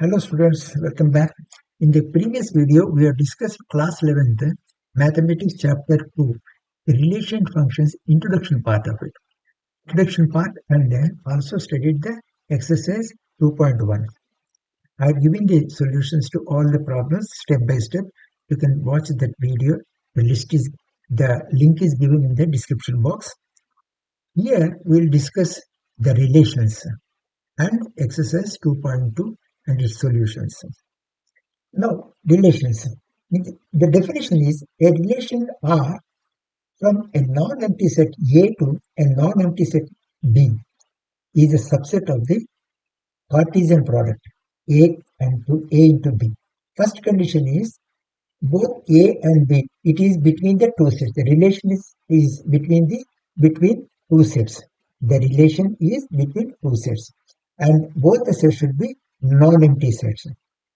Hello students, welcome back. In the previous video, we have discussed class 11th mathematics chapter 2, the relation functions introduction part of it. Introduction part and then also studied the exercise 2.1. I have given the solutions to all the problems step by step. You can watch that video. The link is given in the description box. Here we will discuss the relations and exercise 2.2 and its solutions. Now, relations. The definition is a relation R from a non-empty set A to a non-empty set B is a subset of the Cartesian product A into B. First condition is both A and B. It is between the two sets. The relation is between two sets. The relation is between two sets, and both the sets should be non-empty sets.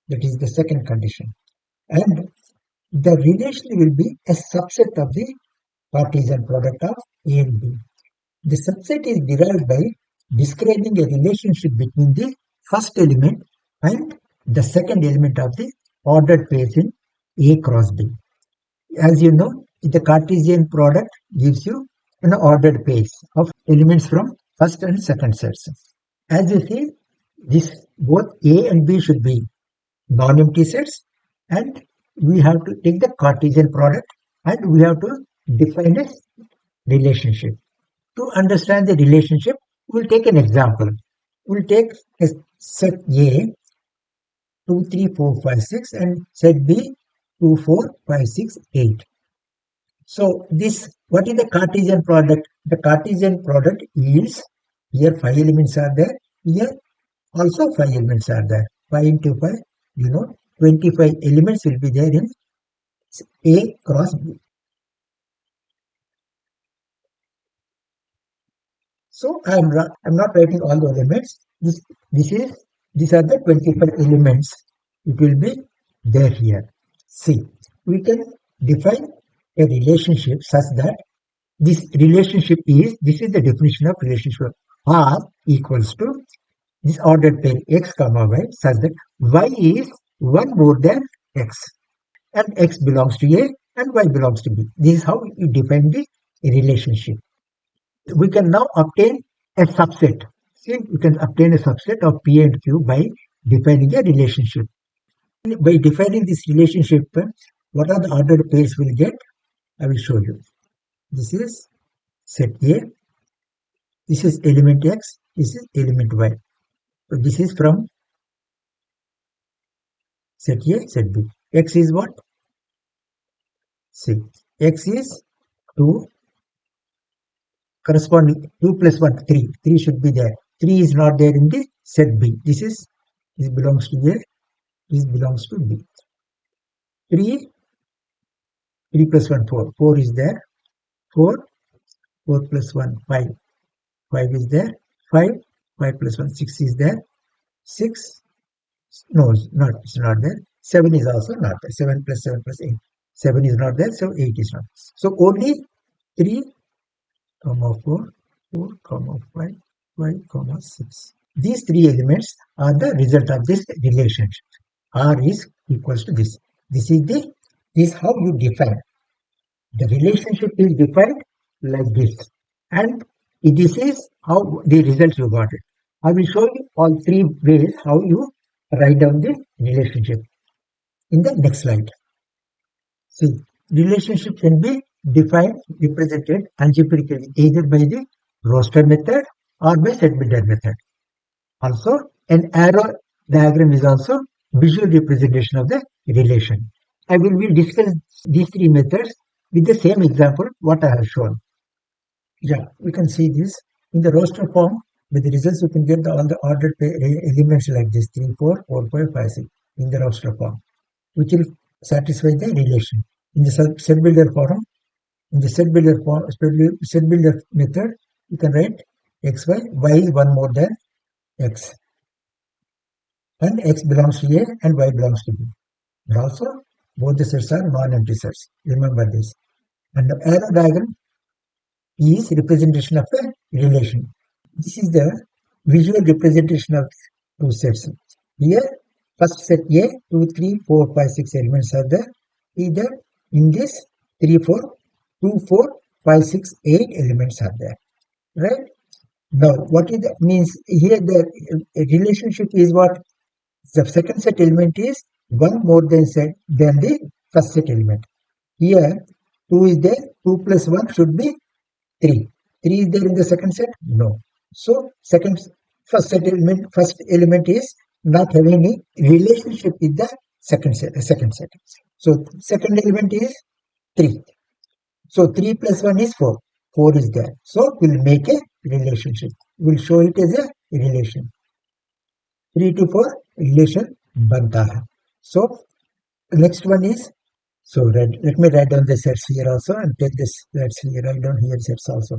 That is the second condition. And the relation will be a subset of the Cartesian product of A and B. The subset is derived by describing a relationship between the first element and the second element of the ordered pairs in A cross B. As you know, the Cartesian product gives you an ordered pairs of elements from first and second sets. As you see, both A and B should be non-empty sets, and we have to take the Cartesian product and we have to define a relationship. To understand the relationship, we'll take an example. We'll take a set A 2, 3, 4, 5, 6 and set B 2, 4, 5, 6, 8. So what is the Cartesian product? The Cartesian product is, here 5 elements are there, here also 5 elements are there. 5 into 5, 25 elements will be there in A cross B. So I am not writing all the elements. These are the 25 elements. It will be there here. See, we can define a relationship such that this is the definition of relationship. R equals to this ordered pair x comma y such that y is 1 more than x, and x belongs to A and y belongs to B. This is how we define the relationship. We can now obtain a subset. See, we can obtain a subset of P and Q by defining a relationship. By defining this relationship, what are the ordered pairs we'll get? I will show you. This is set A. This is element X. This is element Y. So this is from set A, set B. X is what? See, X is 2. Corresponding 2 plus 1, 3. 3 should be there. 3 is not there in the set B. This belongs to A. This belongs to B. 3 plus 1, 4. 4 is there. 4 plus 1, 5. 5 is there. 5 plus 1, 6 is there. 6, no, it's not there. 7 is also not there. 7 plus 8. 7 is not there, so 8 is not. So only 3, 4, 5, 6. These 3 elements are the result of this relationship. R is equals to this. This is how you define. The relationship is defined like this, and this is how the result you got it. I will show you all 3 ways how you write down the relationship in the next slide. See, relationship can be defined, represented algebraically either by the roster method or by set builder method. Also, an arrow diagram is also visual representation of the relation. I will discuss these 3 methods with the same example what I have shown. Yeah, we can see this in the roster form. With the results, you can get all the ordered elements like this 3, 4, 4, 5, 5, 6 in the roster form, which will satisfy the relation. In the set builder form, in the set builder method, you can write xy, y is 1 more than x, and x belongs to A and y belongs to B. And also, both the sets are non-empty sets. Remember this. And the arrow diagram is representation of a relation. This is the visual representation of 2 sets. Here, First set A, 2, 3, 4, 5, 6 elements are there. Either in this 3, 4, 2, 4, 5, 6, 8 elements are there. Right? Now, what is that means here the relationship is what? The second set element is one more than the first set element. Here 2 is there, 2 plus 1 should be 3. 3 is there in the second set? No. So first element is not having any relationship with the second set. So second element is 3. So 3 plus 1 is 4. 4 is there. So we'll make a relationship. We'll show it as a relation. 3 to 4 relation banta hai. So next one is, so let me write down the sets here also and take this sets here, write down here sets also.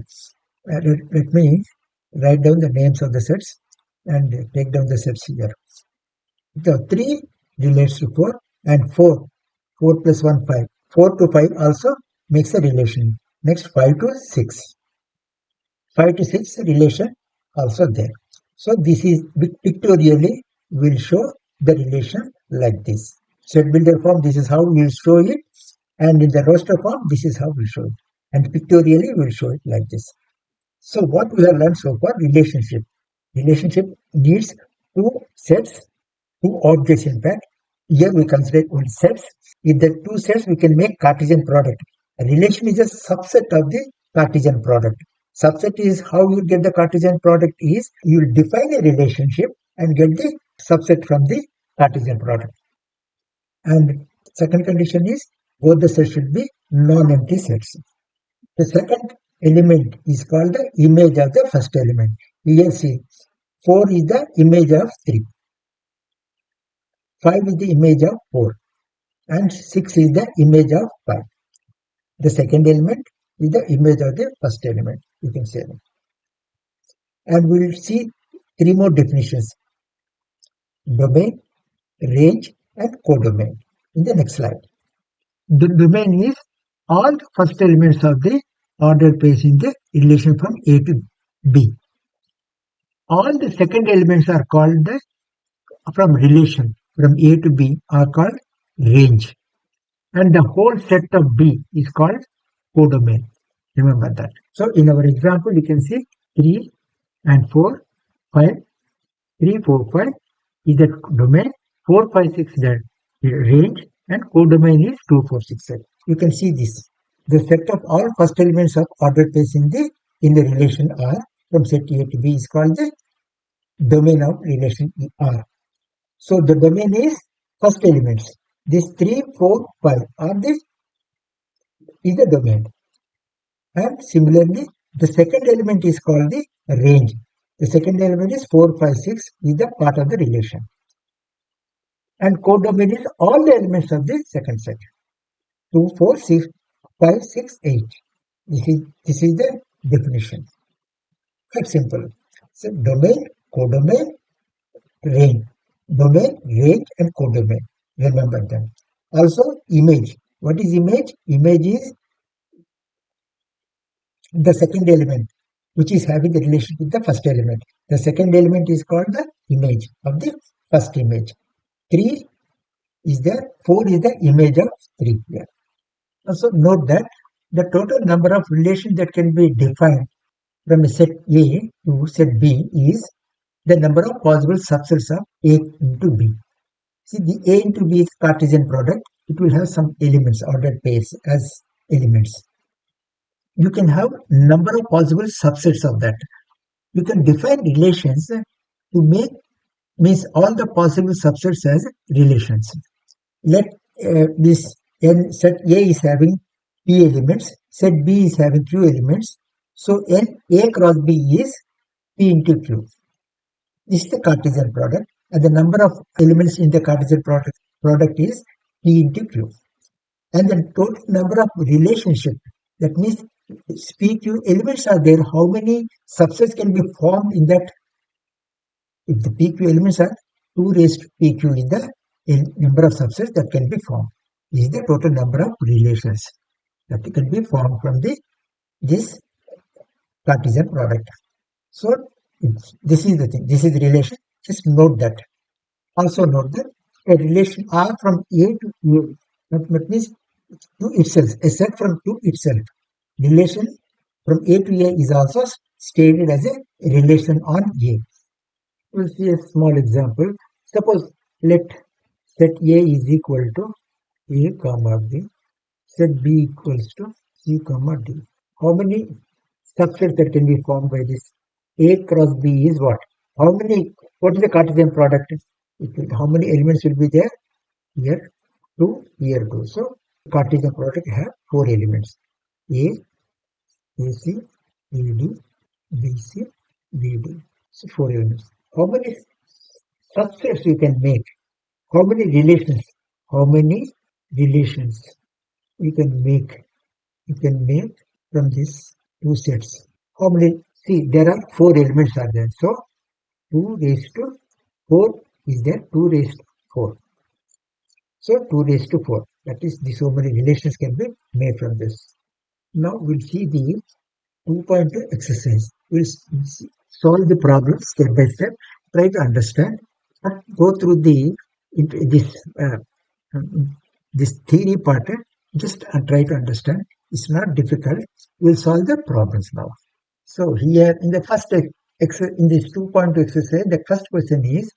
Let me write down the names of the sets and take down the sets here. The 3 relates to 4 and 4 plus 1 5. 4 to 5 also makes a relation. Next 5 to 6. 5 to 6 relation also there. So this is pictorially will show the relation like this. Set builder form, this is how we will show it, and in the roster form, this is how we show it, and pictorially we will show it like this. So what we have learned so far, relationship. Relationship needs two sets, two objects in fact. Here we consider only sets. In the two sets, we can make Cartesian product. A relation is a subset of the Cartesian product. Subset is how you get the Cartesian product is you will define a relationship and get the subset from the Cartesian product. And second condition is both the sets should be non-empty sets. The second element is called the image of the first element. Here see 4 is the image of 3. 5 is the image of 4 and 6 is the image of 5. The second element is the image of the first element, you can say that. And we will see 3 more definitions: domain, range and codomain in the next slide. The domain is all the first elements of the ordered space in the relation from A to B. All the second elements are called the from relation from A to B are called range, and the whole set of B is called codomain. Remember that. So in our example, you can see 3 and 4, 5, 3, 4, 5 is the domain, 4, 5, 6 is the range, and codomain is 2, 4, 6, 7. You can see this. The set of all first elements of ordered space in the relation R from set A to B is called the domain of relation R. So the domain is first elements. These 3, 4, 5 are is the domain. And similarly, the second element is called the range. The second element is 4, 5, 6 is the part of the relation. And codomain is all the elements of the second set. 2, 4, 6, 5, 6, 8. This is the definition. Quite simple. So domain, codomain, range. Domain, range and codomain. Remember them. Also image. What is image? Image is the second element which is having the relation with the first element. The second element is called the image of the first image. 3 is there, 4 is the image of 3 here. Also note that the total number of relations that can be defined from a set A to set B is the number of possible subsets of A into B. See, the A into B is Cartesian product. It will have some elements, ordered pairs as elements. You can have number of possible subsets of that. You can define relations to make means all the possible subsets as relations. Let this n set A is having P elements, set B is having Q elements. So n A cross B is P into Q. This is the Cartesian product, and the number of elements in the Cartesian product is P into Q. And the total number of relationship, that means PQ elements are there, how many subsets can be formed in that? If the PQ elements are 2 raised to PQ is the number of subsets that can be formed. This is the total number of relations that can be formed from this Cartesian product. So this is the thing. This is the relation. Just note that. Also note that a relation R from A to A. That means to itself, a set from to itself. Relation from A to A is also stated as a relation on A. We'll see a small example. Suppose let set A is equal to A comma B, set B equals to C comma D. How many subsets that can be formed by this? A cross B is what? What is the Cartesian product? How many elements will be there? Here 2, here 2. So Cartesian product have 4 elements. A, AC, AD, BC, BD. So 4 elements. How many subsets you can make? How many relations? How many relations you can make? You can make from these two sets. How many? See, there are 4 elements are there. So 2 raised to 4 is there. 2 raised to 4. So 2 raised to 4. That is, so many relations can be made from this. Now we'll see the 2.2 exercise. We'll solve the problem step by step. Try to understand and go through this theory part. Just try to understand. It's not difficult. We'll solve the problems now. So here in the first in this 2.2 exercise, the first question is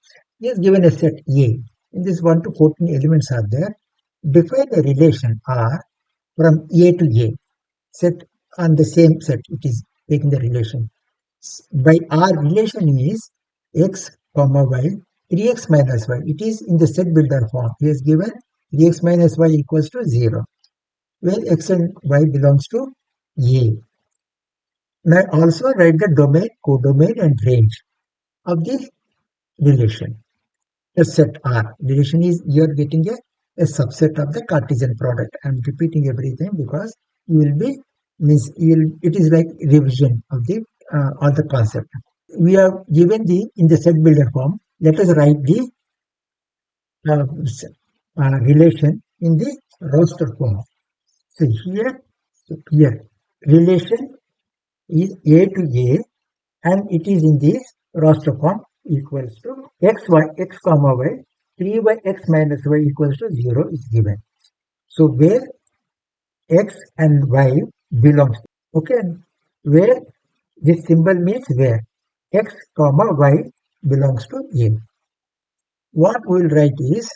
given a set A. In this 1 to 14 elements are there. Define a relation R from A to A. Set on the same set. It is taking the relation. By R relation is x comma y, 3x minus y. It is in the set builder form. He has given 3x minus y equals to 0, where x and y belongs to A. Now also write the domain, codomain and range of this relation. A set R. Relation is you are getting a subset of the Cartesian product. I am repeating everything because you will be it is like revision of the all the concept. We are given in the set builder form. Let us write the relation in the roster form. So here relation is A to A and it is in this roster form equals to x comma y, 3y x minus y equals to 0 is given. So where x and y belongs, okay, where this symbol means where x comma y belongs to A. What we will write is,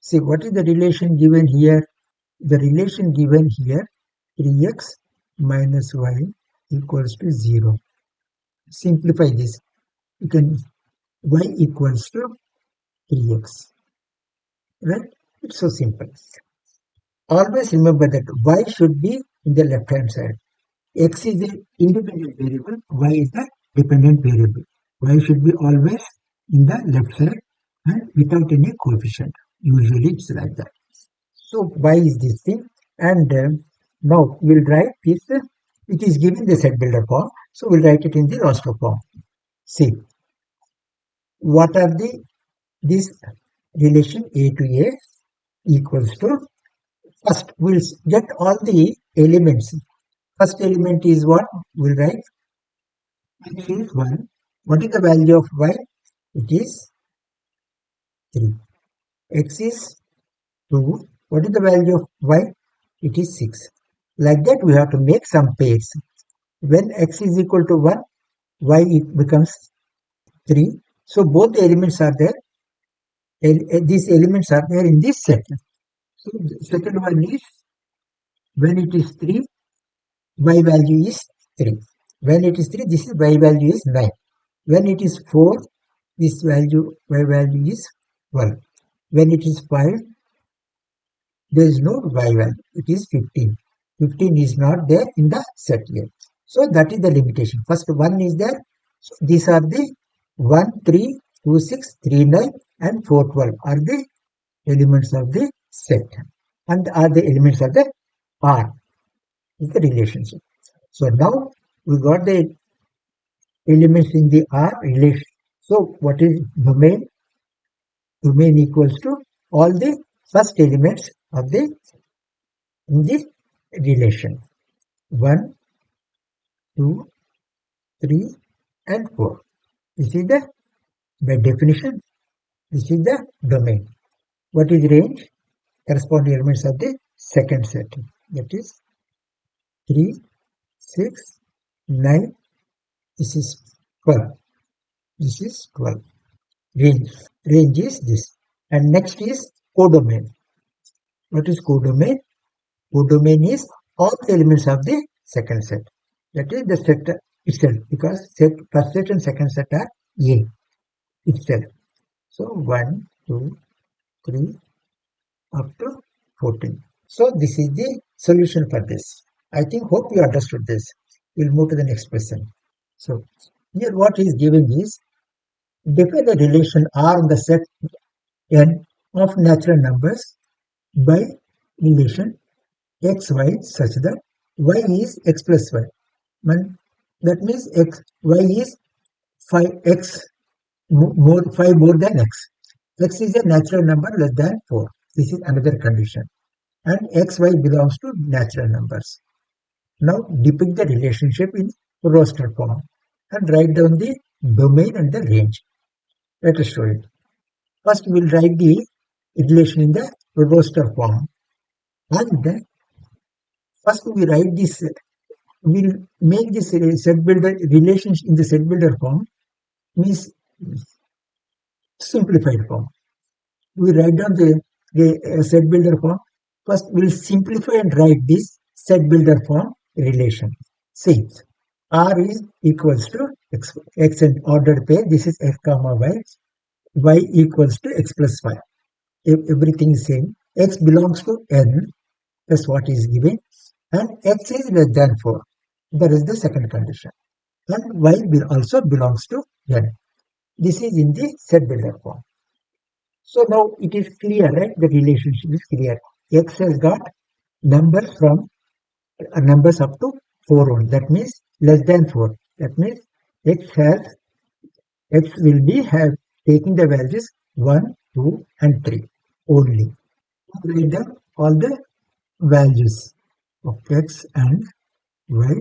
see what is the relation given here? The relation given here 3x minus y equals to 0. Simplify this. You can y equals to 3x. Right? It's so simple. Always remember that y should be in the left hand side. X is an independent variable, y is the dependent variable. Y should be always in the left side and without any coefficient. Usually it's like that. So y is this thing, and now we'll write this. It is given the set builder form, so we'll write it in the roster form. See, what are this relation A to A equals to, first we'll get all the elements. First element is what? We'll write x is 1. What is the value of y? It is 3. X is 2. What is the value of y? It is 6. Like that we have to make some pairs. When x is equal to 1, y it becomes 3. So both the elements are there. These elements are there in this set. So the second one is when it is 3, y value is 3. When it is 3, this is y value is 9. When it is 4, this value y value is 1. When it is 5, there is no y value. It is 15. 15 is not there in the set yet. So that is the limitation. First 1 is there. So these are the 1, 3, 2, 6, 3, 9 and 4, 12 are the elements of the set and are the elements of the R is the relationship. So now we got the elements in the R relation. So what is domain? Domain equals to all the first elements of the in this relation. 1, 2, 3 and 4. This is the, by definition, this is the domain. What is range? Corresponding elements of the second set. That is 3, 6, 9. This is 12. This is 12. Range. Range is this. And next is codomain. What is codomain? Codomain is all the elements of the second set. That is the set itself, because first set and second set are A itself. So 1, 2, 3 up to 14. So this is the solution for this. I hope you understood this. We'll move to the next question. So here what is given is, define the relation R on the set N of natural numbers by relation x, y such that y is x plus y. That means y is 5x more 5 more than x. X is a natural number less than 4. This is another condition. And x, y belongs to natural numbers. Now depict the relationship in roster form and write down the domain and the range. Let us show it. First we will write the relation in the roster form. And then first we write this, we'll make this set builder relationship in the set builder form, means simplified form. We write down the set builder form. First we'll simplify and write this set builder form relation. See, R is equals to x and ordered pair. This is x comma y equals to x plus y. If everything is same, x belongs to n, that's what is given, and x is less than 4. That is the second condition. And y also belongs to n. This is in the set builder form. So now it is clear, right? The relationship is clear. X has got numbers from numbers up to 4 only. That means less than 4. That means x will be taking the values 1, 2, and 3 only. Write down all the values of x and y.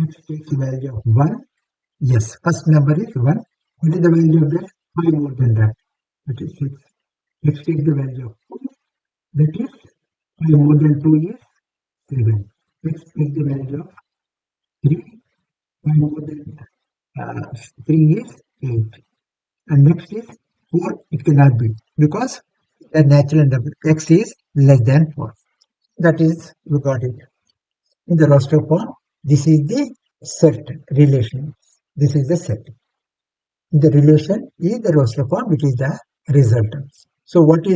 X takes the value of 1. Yes, first number is 1. What is the value of that? 5 more than that. That is 6. X takes the value of 2. That is 5 more than 2 is 7. X takes the value of 3. 5 more than 3 is 8. And next is 4. It cannot be, because the natural number x is less than 4. That is, we got it. In the roster form, this is the set relation. This is the set. The relation is the roster form, which is the result. So what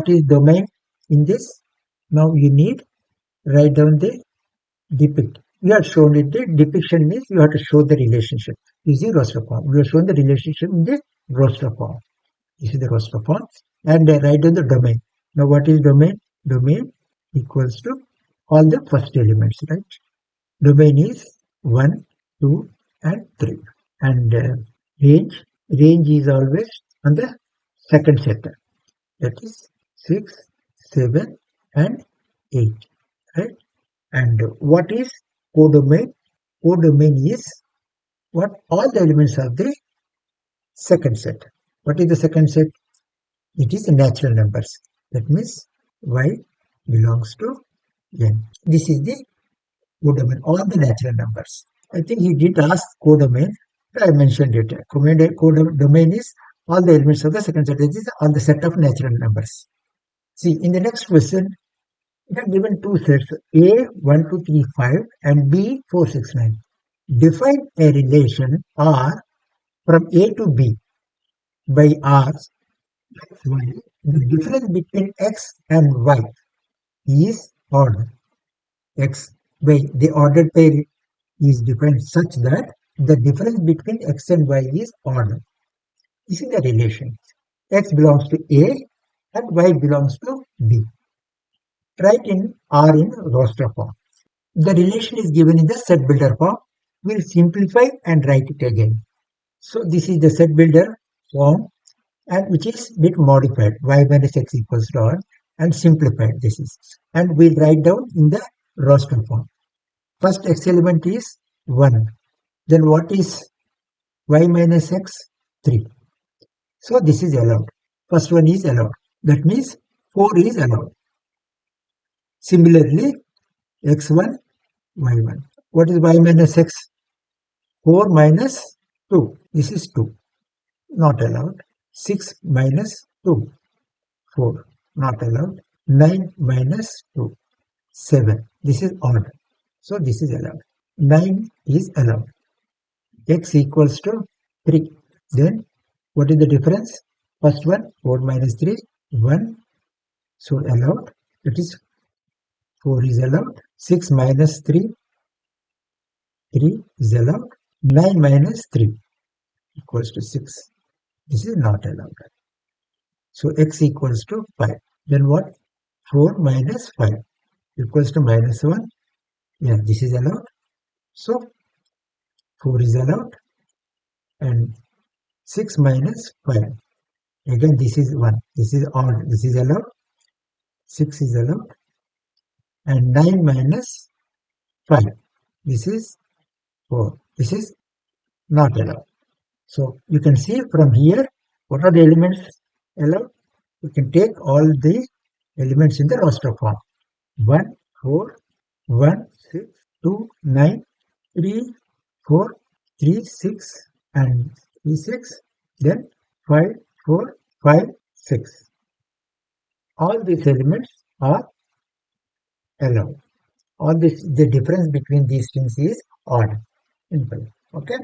is domain in this? Now you need write down the depict. We have shown it. The depiction means you have to show the relationship using roster form. We have shown the relationship in the roster form. This is the roster form. And write down the domain. Now what is domain? Domain equals to all the first elements, right? Domain is 1, 2, and 3. And range is always on the second set. That is 6, 7, and 8. Right? And what is codomain? Codomain is what all the elements of the second set. What is the second set? It is the natural numbers. That means y belongs to n. This is the codomain, all the natural numbers. I think he did ask codomain. I mentioned it. Codomain is all the elements of the second set. That is all the set of natural numbers. See, in the next question, we have given two sets, A 1, 2, 3, 5 and B 4, 6, 9. Define a relation R from A to B by R x, y. The difference between x and y is odd. X by the ordered pair is defined such that the difference between x and y is odd. This is the relation. X belongs to A and y belongs to B. Write in R in roster form. The relation is given in the set builder form. We'll simplify and write it again. So this is the set builder form, and which is bit modified, y minus x equals to r, and simplified this is. And we'll write down in the roster form. First x element is 1. Then what is y minus x? 3. So this is allowed. First one is allowed. That means 4 is allowed. Similarly, x1, y1. What is y minus x? 4 minus 2. This is 2. Not allowed. 6 minus 2. 4. Not allowed. 9 minus 2. 7. This is odd. So this is allowed. 9 is allowed. X equals to 3. Then what is the difference? First one, 4 minus 3, 1. So allowed. That is 4 is allowed. 6 minus 3, 3 is allowed. 9 minus 3 equals to 6. This is not allowed. So x equals to 5. Then what? 4 minus 5 equals to minus 1. Yeah, this is allowed. So 4 is allowed. And 6 minus 5. Again, this is 1. This is odd. This is allowed. 6 is allowed. And 9 minus 5. This is 4. This is not allowed. So you can see from here what are the elements allowed. You can take all the elements in the roster form. 1, 4, 1, 6, 2, 9, 3, 4, 3, 6 and 3, 6. Then 5, 4, 5, 6. All these elements are allowed. All this, the difference between these things is odd. Simple. Okay.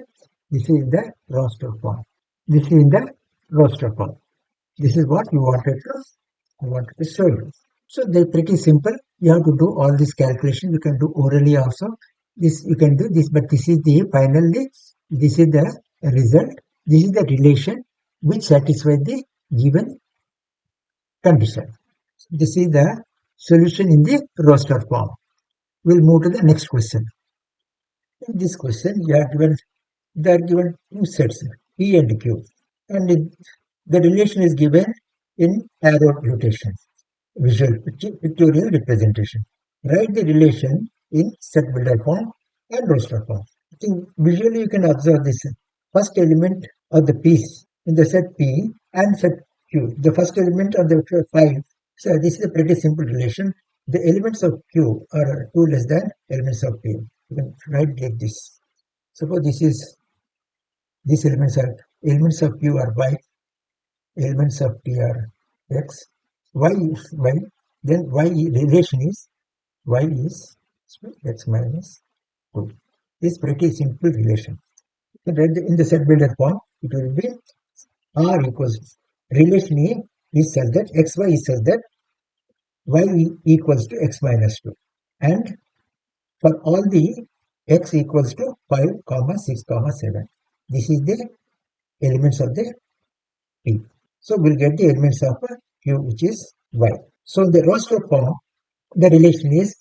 This is the roster form. This is in the roster form. This is what we wanted to show you. So they're pretty simple. You have to do all this calculation. You can do orally also. This you can do this, but this is the finally. This is the result. This is the relation which satisfies the given condition. This is the solution in the roster form. We'll move to the next question. In this question, they are given two sets, P and Q, and the relation is given in arrow notation, pictorial representation. Write the relation in set builder form and roster form. I think visually you can observe this first element of the piece in the set P and set Q. The first element of the 5. So this is a pretty simple relation. The elements of Q are 2 less than elements of P. You can write like this. Suppose these elements of Q are Y, elements of P are X, Y is Y, then Y relation is Y is X minus 2. This is pretty simple relation. In the set builder form, it will be R equals relation A is such that XY is such that Y equals to X minus 2. And for all the X equals to 5, 6, 7. This is the elements of the P. So we'll get the elements of Q, which is Y. So in the roster form, the relation is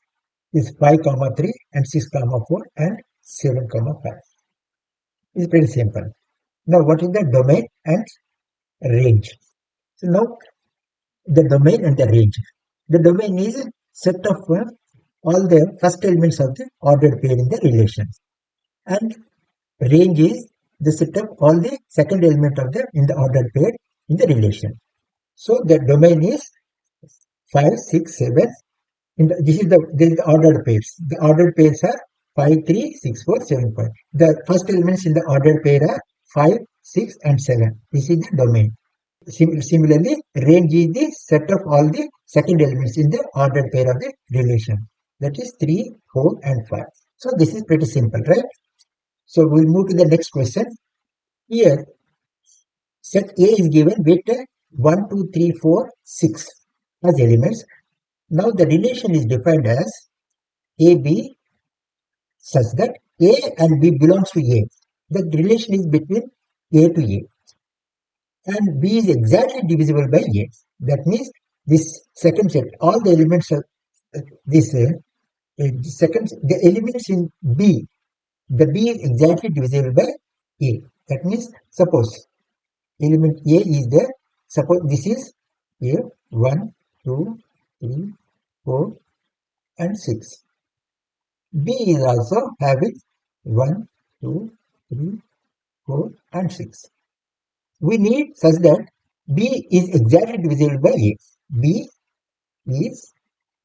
5, 3 and 6, 4 and 7, 5. It's pretty simple. Now what is the domain and range? So now the domain and the range. The domain is a set of all the first elements of the ordered pair in the relation. And range is the set of all the second element of the in the ordered pair in the relation. So the domain is 5, 6, 7. This is the ordered pairs. The ordered pairs are 5, 3, 6, 4, 7. The first elements in the ordered pair are 5, 6 and 7. This is the domain. Similarly, range is the set of all the second elements in the ordered pair of the relation. That is 3, 4 and 5. So this is pretty simple, right? So we'll move to the next question. Here, set A is given with 1, 2, 3, 4, 6 as elements. Now the relation is defined as AB such that A and B belongs to A. The relation is between A to A. And B is exactly divisible by A. That means this second set, all the elements of this the elements in B, the B is exactly divisible by A. That means suppose element A is there. Suppose this is A 1, 2, 3, 4 and 6. B is also having 1, 2, 3, 4 and 6. We need such that B is exactly divisible by A. B is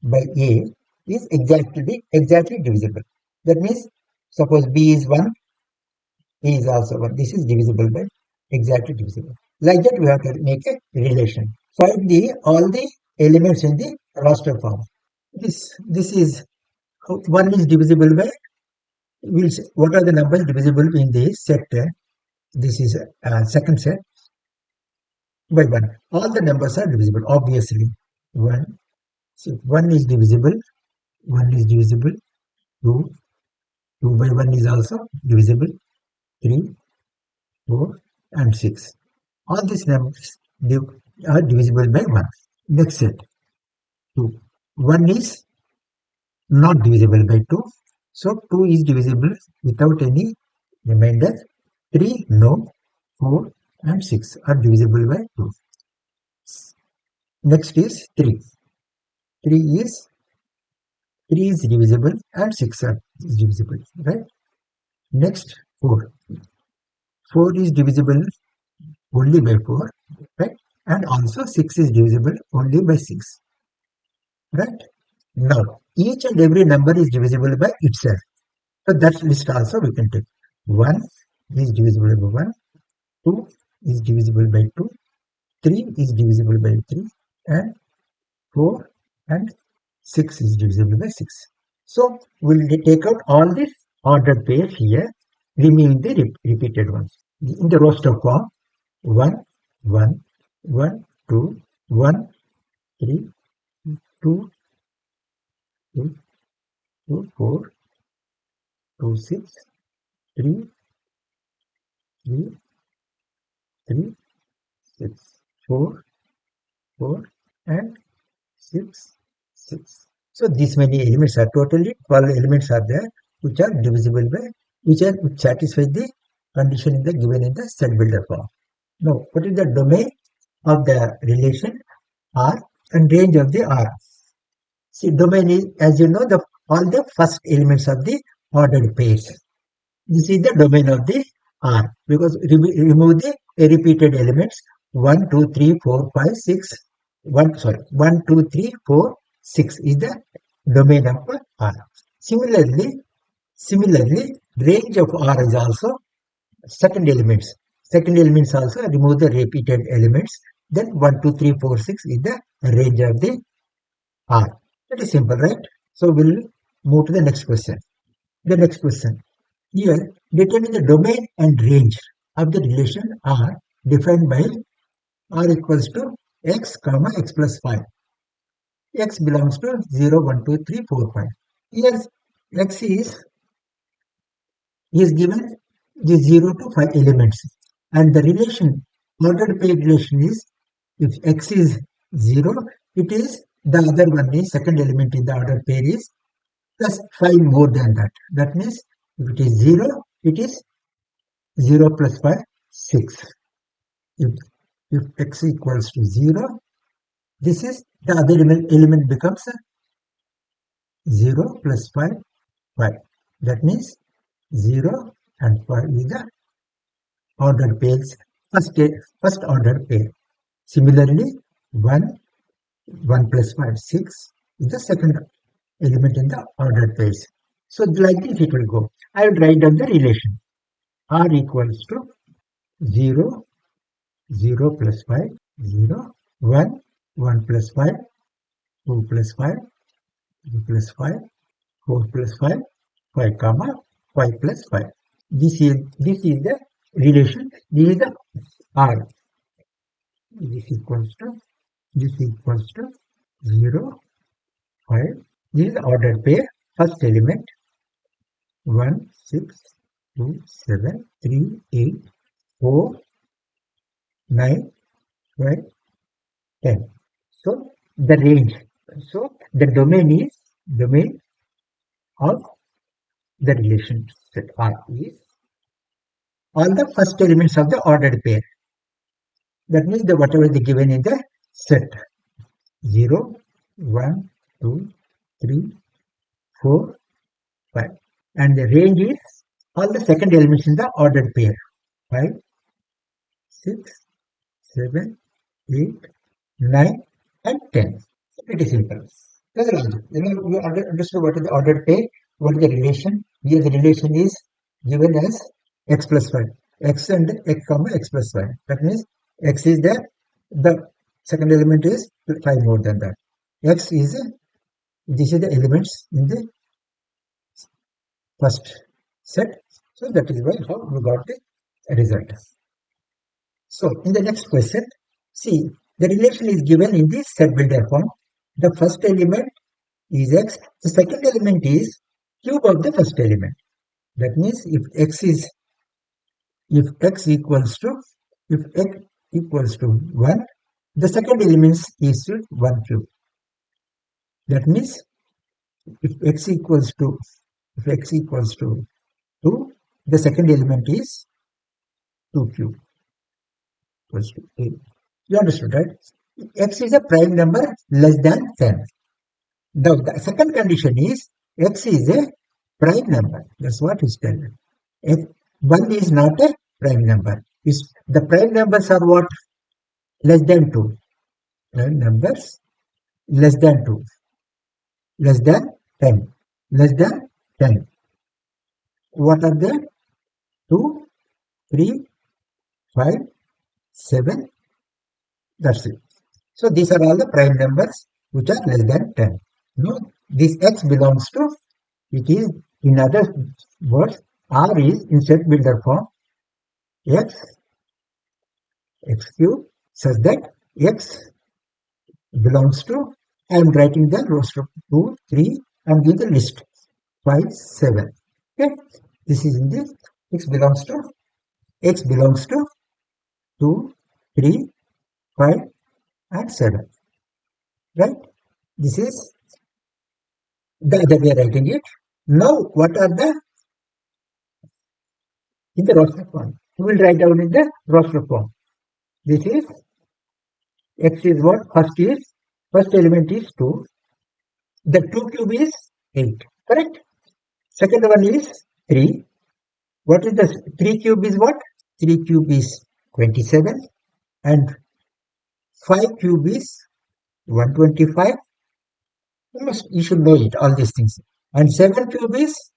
by A is exactly divisible. That means suppose B is 1, A is also 1. This is divisible by exactly divisible. Like that we have to make a relation. Find all the elements in the roster form. This is 1 is divisible by, what are the numbers divisible in the set? This is second set by 1. All the numbers are divisible, obviously. 1. So 1 is divisible. 1 is divisible. 2. 2 by 1 is also divisible. 3, 4, and 6. All these numbers are divisible by 1. Next set. 2. 1 is not divisible by 2. So 2 is divisible without any remainder. 3, no. 4 and 6 are divisible by 2. Next is 3. 3 is 3 is divisible and 6 is divisible, right? Next 4. 4 is divisible only by 4, right? And also 6 is divisible only by 6, right? Now each and every number is divisible by itself. So that list also we can take. 1 is divisible by 1, 2 is divisible by 2, 3 is divisible by 3, and 4 and 6 is divisible by 6. So we'll take out all these ordered pairs here, removing the repeated ones. In the roster form, 1, 1, 1, 2, 1, 3, 2, 2, 2, 4, 2, 6, 3, 3, 3, 6, 4, 4, and 6, 6. So these many elements are totally 12 elements are there which are divisible by which satisfy the condition in the given in the set builder form. Now, what is the domain of the relation R and range of the R? See, domain is, as you know, all the first elements of the ordered pairs. This is the domain of the R because remove the repeated elements 1, 2, 3, 4, 5, 6. 1, 2, 3, 4, 6 is the domain of R. Similarly, range of R is also second elements. Second elements also remove the repeated elements. Then 1, 2, 3, 4, 6 is the range of the R. That is simple, right? So we'll move to the next question. The next question. Here, determine the domain and range of the relation R defined by R equals to x comma x plus 5. X belongs to 0, 1, 2, 3, 4, 5. Here, x is given the 0 to 5 elements. And the relation, ordered pair relation is, if x is 0, it is the other one is, second element in the ordered pair is plus 5 more than that. That means if it is 0, it is 0 plus 5, 6. If x equals to 0, this is the other element becomes 0 plus 5, 5. That means 0 and 5 is the ordered pairs, first ordered pair. Similarly, 1, 1 plus 5, 6 is the second element in the ordered pairs. So like this it will go. I will write down the relation. R equals to 0, 0 plus 5, 0, 1, 1 plus 5, 2 plus 5, 3 plus 5, 4 plus 5, 5 comma 5 plus 5. This is the relation. This is the R. This equals to 0, 5. This is the ordered pair. First element 1, 6, 2, 7, 3, 8, 4, 9, 12, 10. So the range. So the domain of the relation set R is all the first elements of the ordered pair. That means the whatever is given in the set 0, 1, 2, 3, 4, 5. And the range is all the second elements in the ordered pair 5, 6, 7, 8, 9 and 10. Pretty simple. That's the logic. You understood what is the ordered pair, what is the relation. Here the relation is given as x plus 5. X and x comma x plus 5. That means x is there. The second element is 5 more than that. X is, this is the elements in the first set. So that is why how we got the result. So in the next question, see the relation is given in the set builder form. The first element is x. The second element is cube of the first element. That means if x equals to 1, the second element is 1 cube. That means if x equals to 2, the second element is 2 cube equals to 8. You understood, right? X is a prime number less than 10. The second condition is x is a prime number. That's what is telling. If 1 is not a prime number. The prime numbers are what? Less than 2. Prime numbers less than 2. Less than 10. Less than 10. What are they? 2, 3, 5, 7. That's it. So these are all the prime numbers which are less than 10. Now this x belongs to, it is, in other words, R is in set builder form x cube such that x belongs to, I am writing the rows of 2, 3 and give the list 5, 7. Okay, this is in this x belongs to 2, 3, 5 and 7. Right? This is the other way writing it. Now what are the in the roster form? We will write down in the roster form. This is x is what? First element is 2. The 2 cube is 8. Correct? Second one is 3. What is the 3 cube is what? 3 cube is 27. And 5 cube is 125. You should know it, all these things. And 7 cube is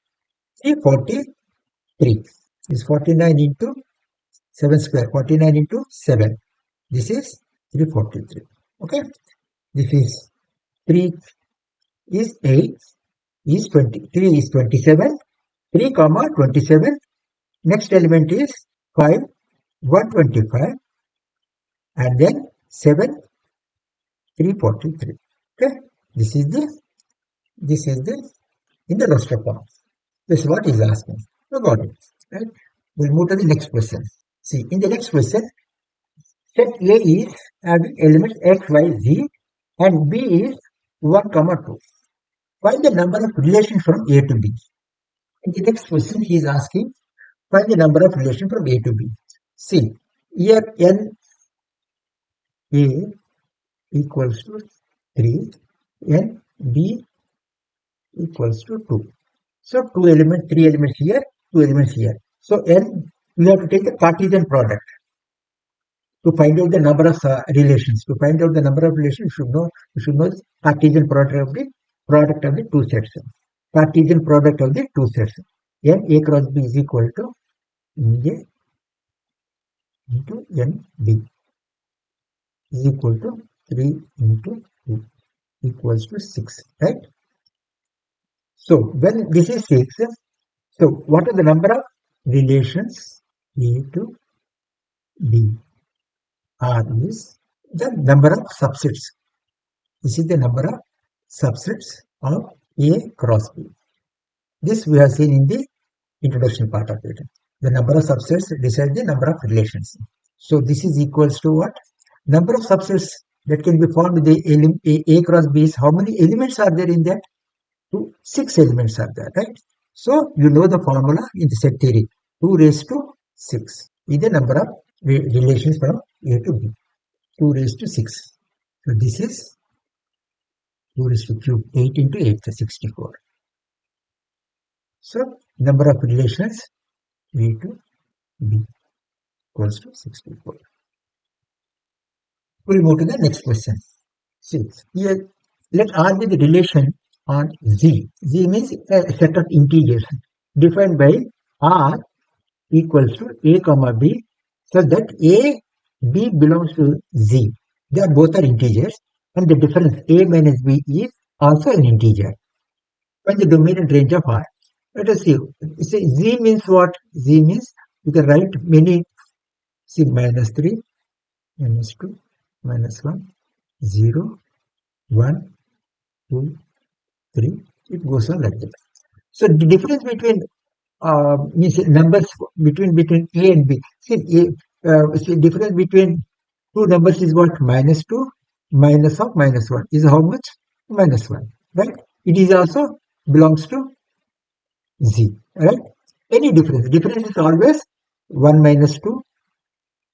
343. Is 49 into 7 square. 49 into 7. This is 343. Okay. This is 3 is 8 is 20. 3 is 27. 3 comma 27. Next element is 5, 125. And then 7, 343. Okay. This is the in the roster form. This is what is asking. We got it. Right? We'll move to the next question. See, in the next question, set A is having elements x, y, z, and B is 1, 2. Find the number of relations from A to B. In the next question, he is asking, find the number of relations from A to B. See, here n A equals to 3, n B equals to 2. So 3 elements here, 2 elements here. So n, we have to take the Cartesian product to find out the number of relations. To find out the number of relations, you should know the Cartesian product of the two sets. Cartesian product of the two sets. N A cross B is equal to N A into N B is equal to 3 into 2 equals to 6. Right? So when this is 6, so what are the number of relations A to B? R is the number of subsets. This is the number of subsets of A cross B. This we have seen in the introduction part of it. The number of subsets decides the number of relations. So this is equals to what? Number of subsets that can be formed with the A cross B is how many elements are there in that? 6 elements are there, right? So you know the formula in the set theory. 2 raised to 6 is the number of relations from A to B. 2 raised to 6. So this is 2 raised to cube. 8 into 8 is 64. So number of relations A to B equals to 64. We'll move to the next question. See, here, let R be the relation on Z. Z means a set of integers defined by R equals to A comma B, so that A, B belongs to Z. They are both are integers, and the difference A minus B is also an integer. Find the domain and range of R. Let us see. See, Z means what? Z means you can write many. See, minus 3, minus 2, minus 1, 0, 1, 2, 3. It goes on like that. So the difference between means numbers between A and B. See, difference between two numbers is what? Minus 2 minus of minus 1 is how much? Minus 1. Right? It is also belongs to Z. Right? Any difference. Difference is always 1 minus 2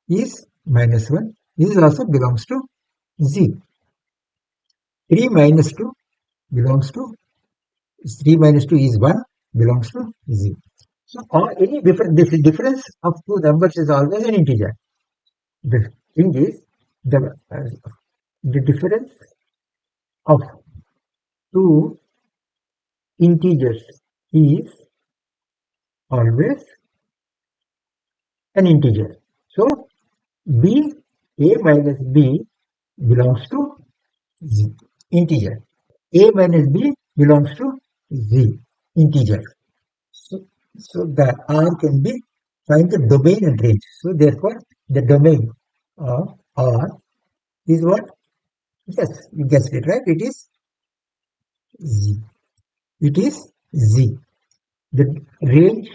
is minus 1. This also belongs to Z. 3 minus 2 belongs to 3 minus 2 is 1 belongs to Z. So any difference of two numbers is always an integer. The thing is the difference of two integers is always an integer. So B, A minus B belongs to Z, integer. A minus B belongs to Z, integer. So the R can be find the domain and range. So therefore the domain of R is what? Yes, you guessed it, right? It is Z. It is Z. The range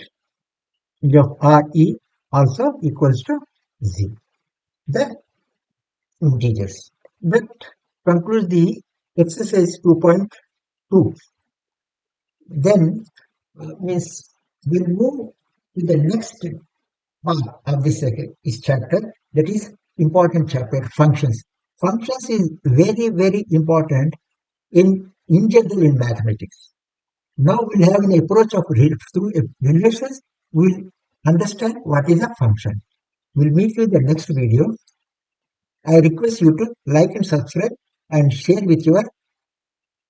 of RE also equals to Z. The integers. That concludes the exercise 2.2. Then means we'll move to the next part of this chapter, that is important chapter, functions. Functions is very, very important in general in mathematics. Now we'll have an approach of through relations, we'll understand what is a function. We'll meet you in the next video. I request you to like and subscribe and share with your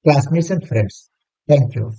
classmates and friends. Thank you.